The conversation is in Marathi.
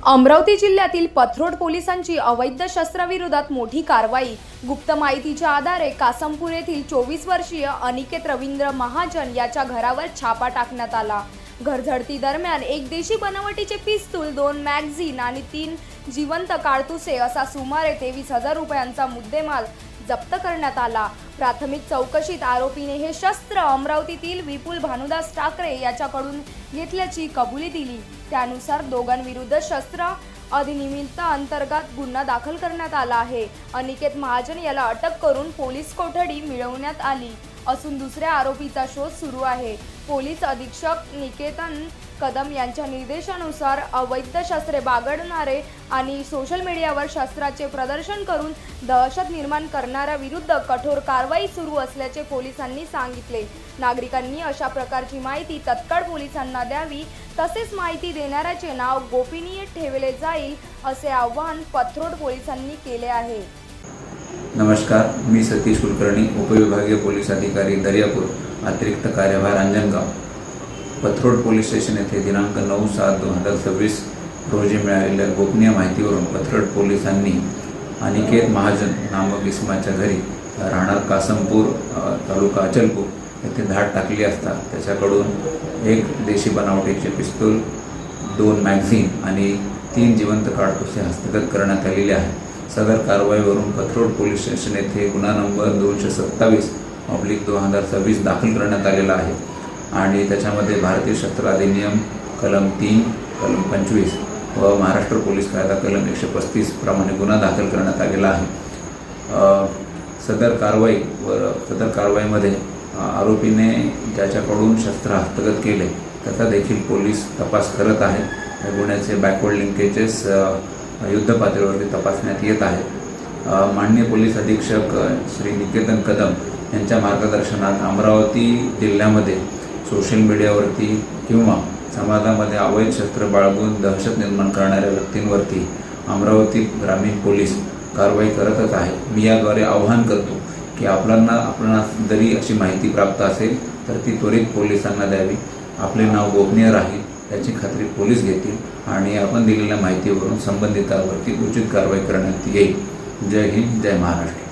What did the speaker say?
अमरावती जिल्ह्यातील पथरोड पोलिसांची अवैध शस्त्राविरोधात मोठी कारवाई। गुप्त माहितीच्या आधारे कासमपूर येथील 24 वर्षीय अनिकेत रवींद्र महाजन याच्या घरावर छापा टाकण्यात आला। घरझडती दरम्यान एक देशी बनावटीचे पिस्तूल, 2 मॅगझीन आणि 3 जिवंत काडतुसे असा सुमारे 23,000 रुपयांचा मुद्देमाल जप्त करण्यात आला। प्राथमिक चौकशीत आरोपीने हे शस्त्र अमरावतीतील विपुल भानुदास ठाकरे याच्याकडून घेतल्याची कबुली दिली। त्यानुसार दोघांविरुद्ध शस्त्र अधिनियम अंतर्गत गुन्हा दाखल करण्यात आला आहे। अनिकेत महाजन याला अटक करून पोलीस कोठडी मिळवण्यात आली असून दुसऱ्या आरोपीचा शोध सुरू आहे। पोलीस अधीक्षक निकेतन कदम यांच्या निर्देशानुसार अवैध शस्त्रे बाळगणारे आणि सोशल मीडियावर शस्त्राचे प्रदर्शन करून दहशत निर्माण करणाऱ्या विरुद्ध कठोर कारवाई सुरू असल्याचे पोलिसांनी सांगितले। नागरिकांनी अशा प्रकारची माहिती तत्काळ पोलिसांना द्यावी, तसेच माहिती देणाऱ्याचे नाव गोपनीय ठेवले जाईल असे आवाहन पथरोड पोलिसांनी केले आहे। नमस्कार, मी सतीश कुलकर्णी, उपविभागीय पोलीस अधिकारी दर्यापूर, अतिरिक्त कार्यभार अंजनगाव। पथरोड पोलीस स्टेशन येथे दिनांक 9/7/2026 रोजी मिळालेल्या गोपनीय माहितीवरून पथरोड पोलिसांनी अनिकेत महाजन नामक इसमाच्या घरी राहणार कासमपूर तालुका अचलपूर येथे धाड टाकली असता त्याच्याकडून एक देशी बनावटीचे पिस्तूल, 2 मॅगझीन आणि 3 जिवंत काडतुसे हस्तगत करण्यात आलेले आहे। सदर कारवाईवरून पथरोड पोलीस स्टेशन येथे गुन्हा नंबर 227/2026 दाखल करण्यात आलेला आहे आणि त्याच्यामध्ये भारतीय शस्त्र अधिनियम कलम 3, कलम 25 व महाराष्ट्र पोलीस कायदा कलम 135 प्रमाणे गुन्हा दाखल करण्यात आलेला आहे। सदर कारवाईमध्ये आरोपीने ज्याच्याकडून शस्त्र हस्तगत केले त्याचा देखील पोलीस तपास करत आहेत। या गुन्ह्याचे बॅकवर्ड लिंकेजेस युद्ध पातळीवरती तपासण्यात येत आहेत। माननीय पोलीस अधीक्षक श्री निकेतन कदम यांच्या मार्गदर्शनात अमरावती जिल्ह्यामध्ये सोशल मीडियावरती किंवा समाजामध्ये अवैध शस्त्र बाळगून दहशत निर्माण करणाऱ्या व्यक्तींवरती अमरावती ग्रामीण पोलीस कारवाई करतच आहे। मी याद्वारे आवाहन करतो की आपणास जरी अशी माहिती प्राप्त असेल तर ती त्वरित पोलिसांना द्यावी। आपले नाव गोपनीय राहील याची खात्री पोलीस घेतील आणि आपण दिलेल्या माहितीवरून संबंधितांवरती उचित कारवाई करण्यात येईल। जय हिंद, जय महाराष्ट्र।